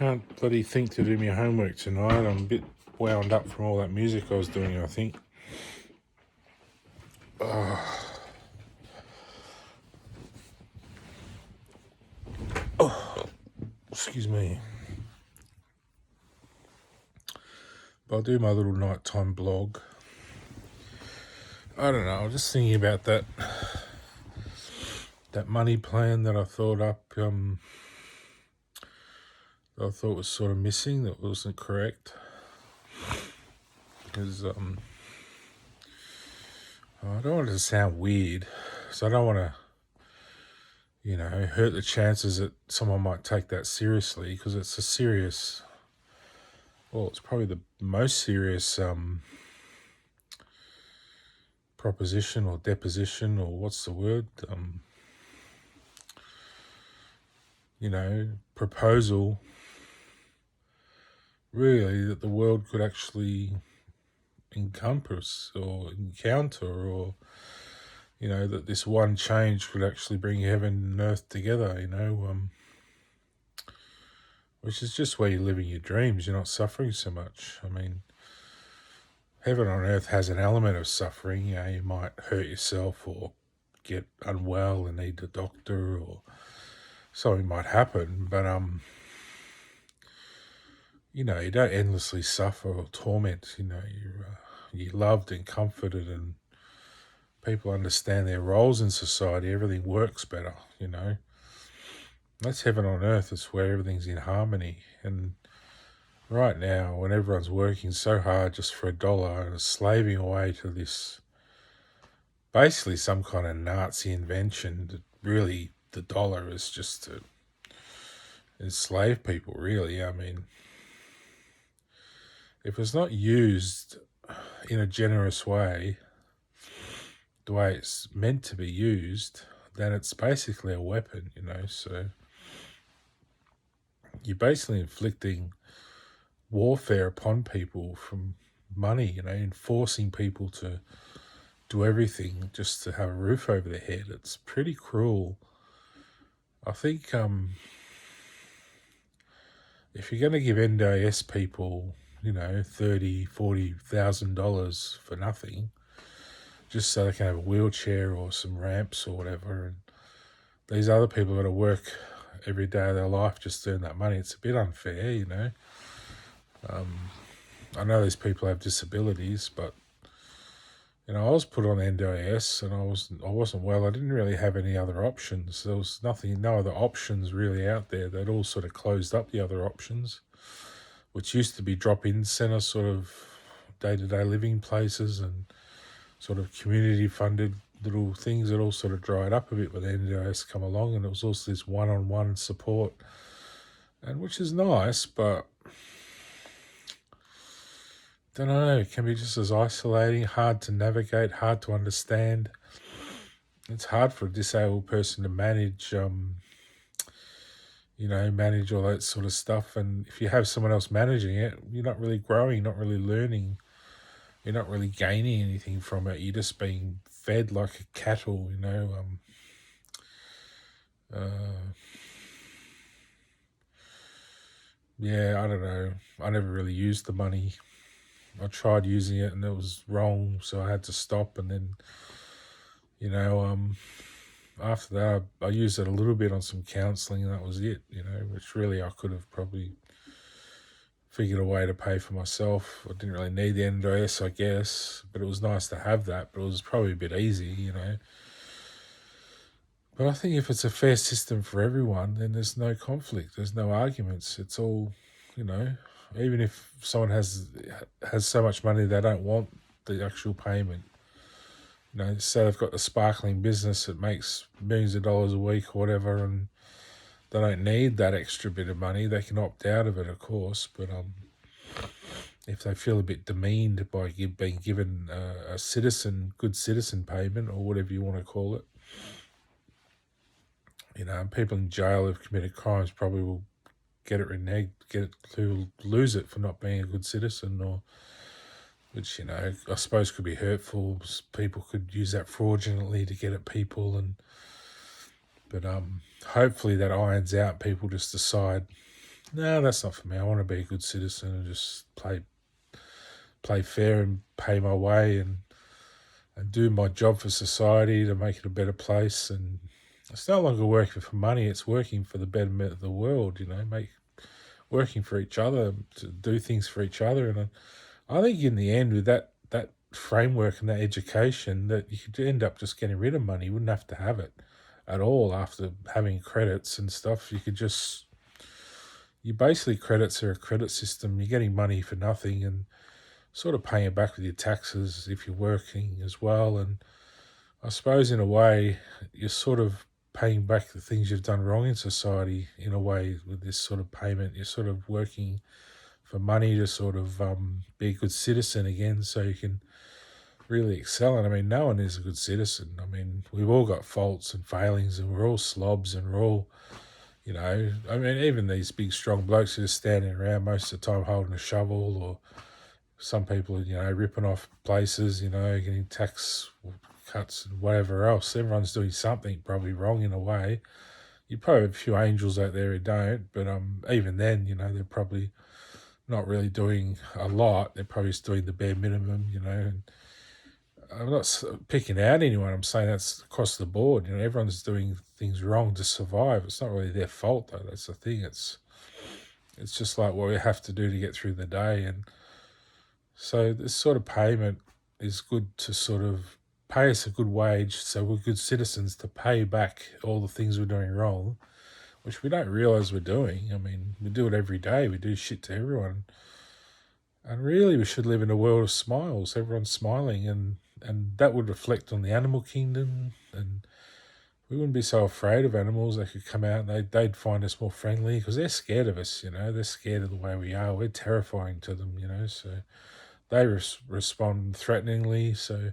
can't bloody think to do my homework tonight. I'm a bit wound up from all that music I was doing, I think. Excuse me. But I'll do my little nighttime blog. I don't know, I was just thinking about that money plan that I thought up, that I thought was sort of missing, that wasn't correct. Because I don't want it to sound weird, so I don't want to, hurt the chances that someone might take that seriously, because it's a serious, well, it's probably the most serious proposition or deposition, or what's the word, proposal, really, that the world could actually encompass or encounter, or that this one change could actually bring heaven and earth together, which is just where you're living your dreams. You're not suffering so much. I mean, heaven on earth has an element of suffering. You might hurt yourself or get unwell and need a doctor, or something might happen, but you don't endlessly suffer or torment. You're loved and comforted, and people understand their roles in society. Everything works better, That's heaven on earth. It's where everything's in harmony. And right now, when everyone's working so hard just for $1 and slaving away to this, basically some kind of Nazi invention, that really the dollar is just to enslave people, really. I mean, if it's not used in a generous way, the way it's meant to be used, then it's basically a weapon, so you're basically inflicting warfare upon people from money, and forcing people to do everything just to have a roof over their head. It's pretty cruel. I think if you're going to give NDIS people, $30,000, $40,000 for nothing, just so they can have a wheelchair or some ramps or whatever, and these other people got to work every day of their life just to earn that money, it's a bit unfair, I know these people have disabilities, but I was put on NDIS and I wasn't well. I didn't really have any other options. There was no other options really out there. They'd all sort of closed up the other options, which used to be drop-in centre sort of day-to-day living places and sort of community-funded little things that all sort of dried up a bit when the NDIS come along, and it was also this one-on-one support, and which is nice, but don't know, it can be just as isolating, hard to navigate, hard to understand. It's hard for a disabled person to manage, manage all that sort of stuff. And if you have someone else managing it, you're not really growing, not really learning. You're not really gaining anything from it. You're just being fed like a cattle, yeah, I don't know. I never really used the money. I tried using it and it was wrong, so I had to stop. And then, after that, I used it a little bit on some counselling, and that was it, which really I could have probably figured a way to pay for myself. I didn't really need the NDIS, I guess, but it was nice to have that, but it was probably a bit easy, But I think if it's a fair system for everyone, then there's no conflict, there's no arguments. It's all, even if someone has so much money they don't want the actual payment. Say they've got a sparkling business that makes millions of dollars a week or whatever, and they don't need that extra bit of money, they can opt out of it, of course. But if they feel a bit demeaned by being given a good citizen payment, or whatever you want to call it, and people in jail who've committed crimes probably will get it reneged, to lose it for not being a good citizen, or which, I suppose could be hurtful. People could use that fraudulently to get at people, but hopefully that irons out. People just decide No, that's not for me. I want to be a good citizen and just play fair and pay my way and do my job for society to make it a better place. And it's no longer working for money; it's working for the betterment of the world. Working for each other to do things for each other. And I think in the end, with that framework and that education, that you could end up just getting rid of money. You wouldn't have to have it at all after having credits and stuff. You basically, credits are a credit system. You're getting money for nothing and sort of paying it back with your taxes if you're working as well. And I suppose in a way, you're sort of paying back the things you've done wrong in society in a way with this sort of payment. You're sort of working for money to sort of be a good citizen again so you can really excel. And I mean, no one is a good citizen. I mean, we've all got faults and failings and we're all slobs and we're all, I mean, even these big strong blokes who are standing around most of the time holding a shovel, or some people, ripping off places, getting tax cuts and whatever else. Everyone's doing something probably wrong in a way. You probably have a few angels out there who don't, but even then, they're probably not really doing a lot. They're probably just doing the bare minimum, And I'm not picking out anyone. I'm saying that's across the board. Everyone's doing things wrong to survive. It's not really their fault, though. That's the thing. It's just like what we have to do to get through the day. And so this sort of payment is good to sort of pay us a good wage so we're good citizens to pay back all the things we're doing wrong, which we don't realise we're doing. I mean, we do it every day. We do shit to everyone. And really, we should live in a world of smiles. Everyone's smiling, and that would reflect on the animal kingdom, and we wouldn't be so afraid of animals. They could come out and they'd find us more friendly because they're scared of us, They're scared of the way we are. We're terrifying to them, So they respond threateningly. So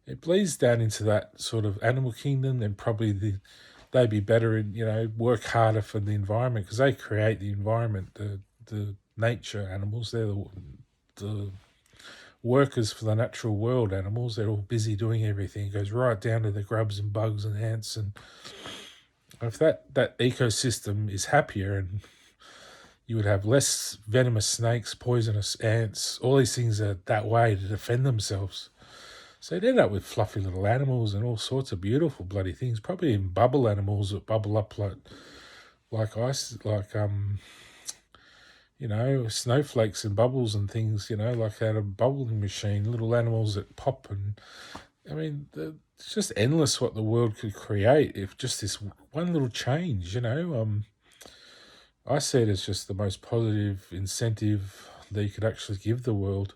it bleeds down into that sort of animal kingdom, and probably they'd be better in, work harder for the environment because they create the environment, the nature animals. They're the workers for the natural world animals. They're all busy doing everything. It goes right down to the grubs and bugs and ants. And if that ecosystem is happier, and you would have less venomous snakes, poisonous ants, all these things are that way to defend themselves. So you'd end up with fluffy little animals and all sorts of beautiful bloody things, probably even bubble animals that bubble up like ice, like snowflakes and bubbles and things, like out of a bubbling machine, little animals that pop. And I mean, it's just endless what the world could create if just this one little change, I see it as just the most positive incentive that you could actually give the world.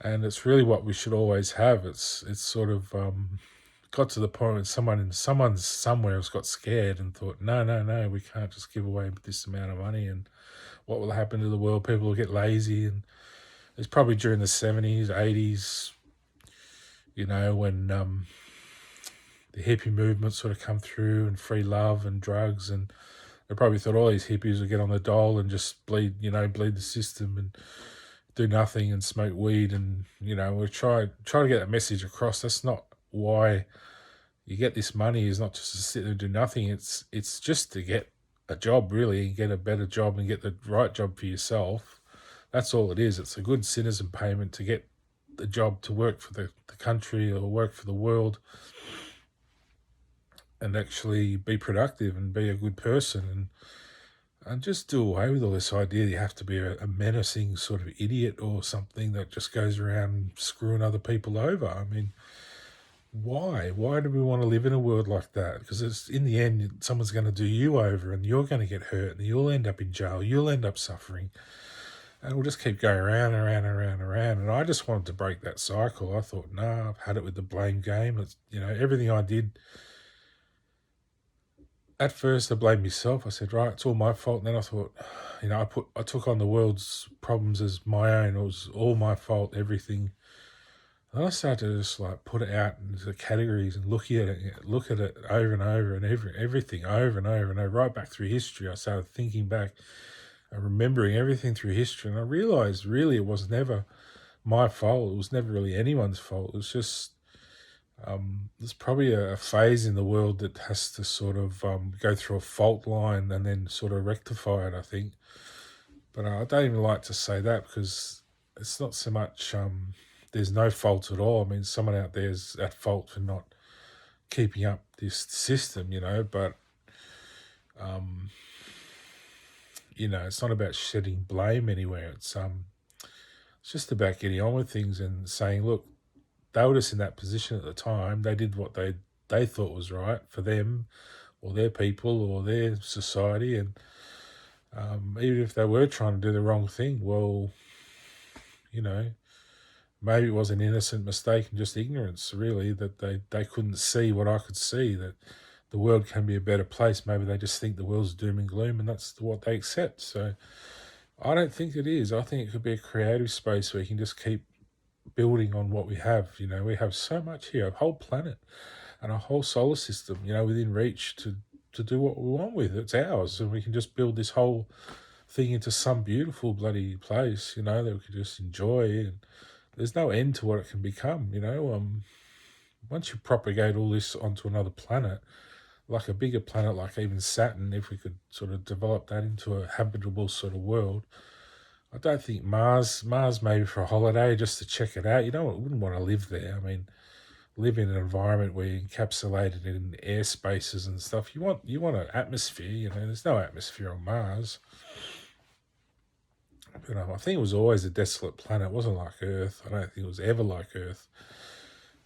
And it's really what we should always have. It's sort of got to the point when someone somewhere has got scared and thought, no, we can't just give away this amount of money, and what will happen to the world? People will get lazy. And it's probably during the 70s, 80s, when the hippie movement sort of come through, and free love and drugs, and they probably thought all these hippies would get on the dole and just bleed the system and do nothing and smoke weed. And we try to get that message across. That's not why you get this money. Is not just to sit there and do nothing. It's just to get a job, really, and get a better job and get the right job for yourself. That's all it is. It's a good citizen payment to get the job to work for the country or work for the world, and actually be productive and be a good person, and just do away with all this idea that you have to be a menacing sort of idiot or something that just goes around screwing other people over. I mean, why? Why do we want to live in a world like that? Because it's in the end, someone's going to do you over, and you're going to get hurt, and you'll end up in jail. You'll end up suffering, and we'll just keep going around and around and around and around. And I just wanted to break that cycle. I thought, I've had it with the blame game. It's everything I did. At first, I blamed myself. I said, right, it's all my fault. And then I thought, I took on the world's problems as my own. It was all my fault, everything. And I started to just put it out into categories and look at it over and over, and everything over and over and over, right back through history. I started thinking back and remembering everything through history. And I realized really it was never my fault. It was never really anyone's fault. It was just, There's probably a phase in the world that has to sort of go through a fault line and then sort of rectify it, I think. But I don't even like to say that because it's not so much there's no fault at all. I mean, someone out there is at fault for not keeping up this system, but um, it's not about shedding blame anywhere. It's just about getting on with things and saying, look, they were just in that position at the time. They did what they thought was right for them or their people or their society, and even if they were trying to do the wrong thing, well, maybe it was an innocent mistake and just ignorance, really, that they couldn't see what I could see, that the world can be a better place. Maybe they just think the world's doom and gloom and that's what they accept. So I don't think it is. I think it could be a creative space where you can just keep building on what we have. We have so much here, a whole planet and a whole solar system, within reach to do what we want with. It's ours, and we can just build this whole thing into some beautiful bloody place, that we can just enjoy. And there's no end to what it can become, once you propagate all this onto another planet, like a bigger planet, like even Saturn, if we could sort of develop that into a habitable sort of world. I don't think Mars maybe for a holiday, just to check it out. Wouldn't want to live there. I mean, live in an environment where you're encapsulated in air spaces and stuff. You want an atmosphere. There's no atmosphere on Mars. But I think it was always a desolate planet. It wasn't like Earth. I don't think it was ever like Earth.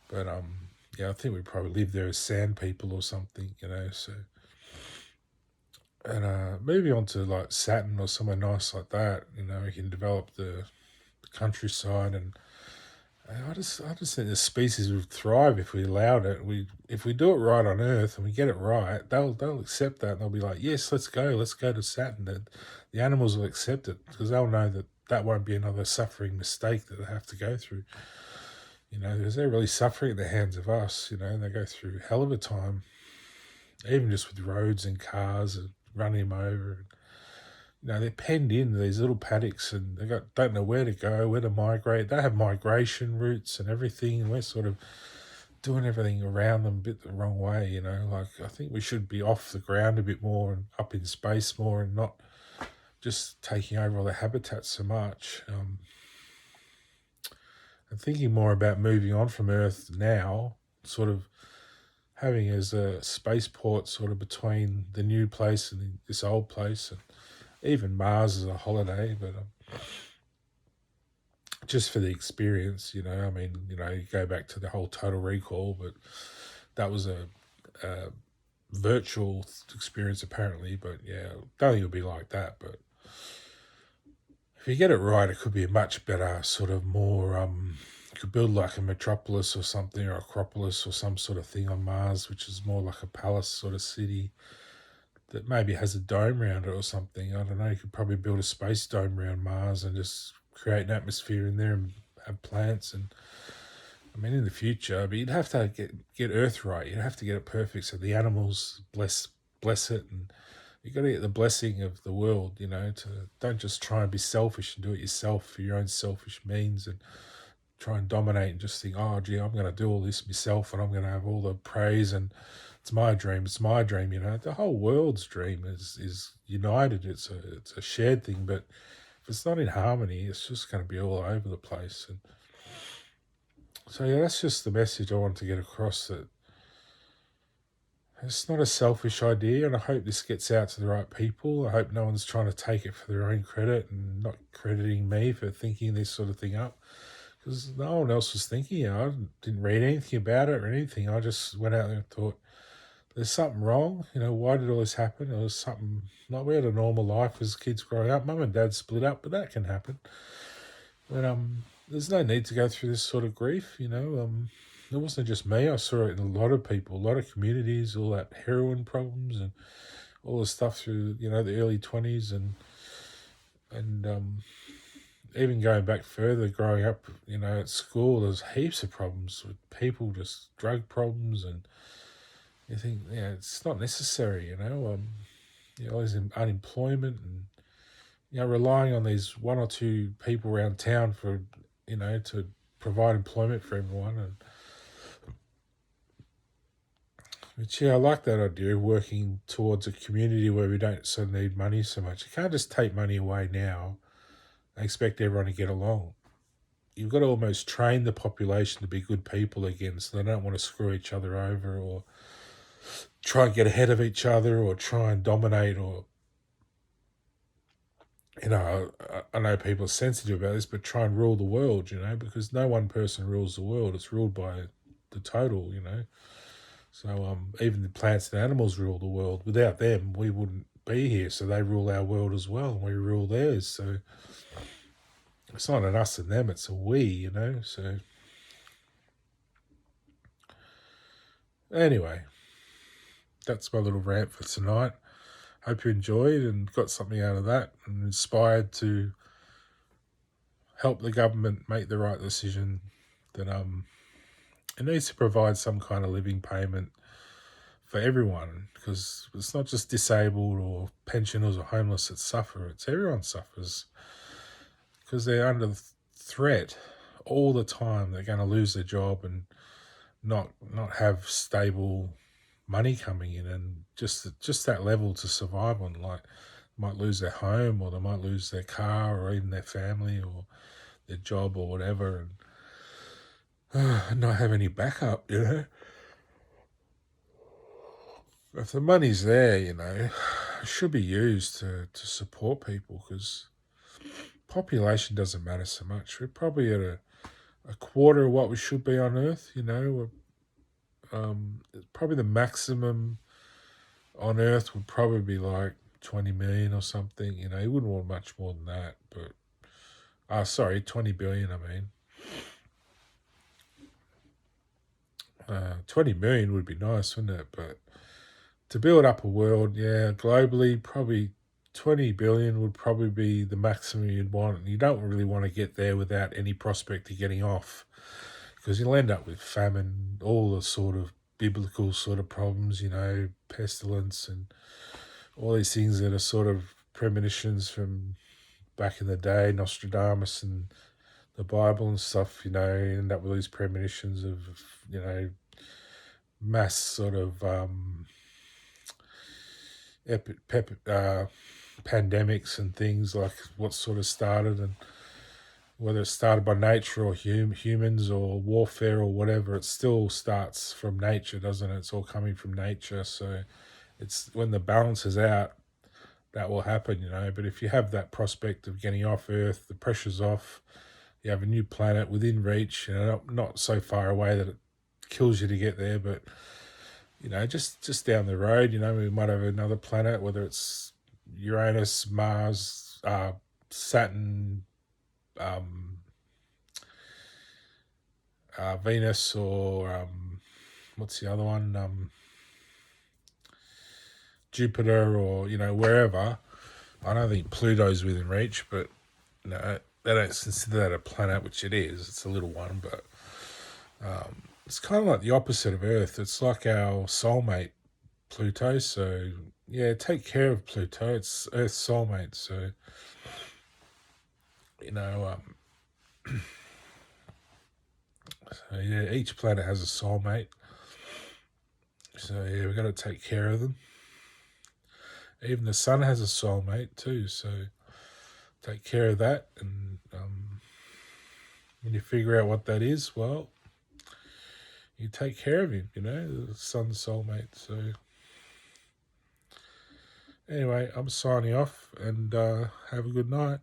But I think we probably lived there as sand people or something. So. And moving on to like Saturn or somewhere nice like that, we can develop the countryside, and I just think the species would thrive if we allowed it. If we do it right on Earth and we get it right, they'll accept that, and they'll be like, yes, let's go to Saturn. The animals will accept it because they'll know that won't be another suffering mistake that they have to go through. Because they're really suffering at the hands of us. They go through a hell of a time, even just with roads and cars and running them over. They're penned in these little paddocks, and they don't know where to go, where to migrate. They have migration routes and everything, and we're sort of doing everything around them a bit the wrong way. Like I think we should be off the ground a bit more and up in space more, and not just taking over all the habitats so much. And thinking more about moving on from Earth now, sort of having as a spaceport sort of between the new place and this old place, and even Mars as a holiday, but just for the experience, you go back to the whole Total Recall, but that was a virtual experience apparently, but yeah, don't think it'll be like that. But if you get it right, it could be a much better sort of more, you could build like a metropolis or something, or Acropolis or some sort of thing on Mars, which is more like a palace sort of city that maybe has a dome around it or something. I don't know. You could probably build a space dome around Mars and just create an atmosphere in there and have plants. And I mean, in the future, but you'd have to get Earth right. You'd have to get it perfect so the animals bless it, and you got to get the blessing of the world. To don't just try and be selfish and do it yourself for your own selfish means and try and dominate and just think, oh gee, I'm going to do all this myself and I'm going to have all the praise and it's my dream. The whole world's dream is united. It's a shared thing, but if it's not in harmony, it's just going to be all over the place. And so yeah, that's just the message I want to get across, that it's not a selfish idea, and I hope this gets out to the right people. I hope no one's trying to take it for their own credit and not crediting me for thinking this sort of thing up, because no one else was thinking it. I didn't read anything about it or anything. I just went out there and thought, there's something wrong. Why did all this happen? It was something, like we had a normal life as kids growing up. Mum and dad split up, but that can happen. But there's no need to go through this sort of grief. It wasn't just me. I saw it in a lot of people, a lot of communities, all that heroin problems and all the stuff through, the early 20s and even going back further, growing up, at school, there's heaps of problems with people, just drug problems, and you think, it's not necessary, there's unemployment and, relying on these one or two people around town for, to provide employment for everyone. And But yeah, I like that idea of working towards a community where we don't so need money so much. You can't just take money away now and expect everyone to get along. You've got to almost train the population to be good people again, so they don't want to screw each other over or try and get ahead of each other or try and dominate or, I know people are sensitive about this, but try and rule the world, because no one person rules the world. It's ruled by the total. So even the plants and animals rule the world. Without them, we wouldn't be here. So they rule our world as well, and we rule theirs. So it's not an us and them; it's a we. So anyway, that's my little rant for tonight. Hope you enjoyed and got something out of that, and inspired to help the government make the right decision. That it needs to provide some kind of living payment for everyone, because it's not just disabled or pensioners or homeless that suffer. It's everyone suffers because they're under threat all the time. They're going to lose their job and not have stable money coming in, and just that level to survive on. Like, might lose their home, or they might lose their car, or even their family, or their job, or whatever, and not have any backup. If the money's there, it should be used to support people, because population doesn't matter so much. We're probably at a quarter of what we should be on Earth. Probably the maximum on Earth would probably be like 20 million or something. You wouldn't want much more than that. But, sorry, 20 billion, I mean. 20 million would be nice, wouldn't it? But to build up a world, globally, probably 20 billion would probably be the maximum you'd want. And you don't really want to get there without any prospect of getting off, because you'll end up with famine, all the sort of biblical sort of problems, pestilence and all these things that are sort of premonitions from back in the day, Nostradamus and the Bible and stuff. You end up with these premonitions of, mass sort of pandemics and things, like what sort of started, and whether it started by nature or humans or warfare or whatever, it still starts from nature, doesn't it? It's all coming from nature. So it's when the balance is out, that will happen. But if you have that prospect of getting off Earth, the pressure's off, you have a new planet within reach, not so far away that it kills you to get there, but just down the road, we might have another planet, whether it's Uranus, Mars, Saturn, Venus, or what's the other one? Jupiter, or wherever. I don't think Pluto's within reach, but they don't consider that a planet, which it is. It's a little one, but it's kind of like the opposite of Earth. It's like our soulmate, Pluto. So take care of Pluto. It's Earth's soulmate. So each planet has a soulmate. So we've got to take care of them. Even the sun has a soulmate too. So take care of that, and when you figure out what that is, well, you take care of him. The sun's soulmate. So anyway, I'm signing off, and have a good night.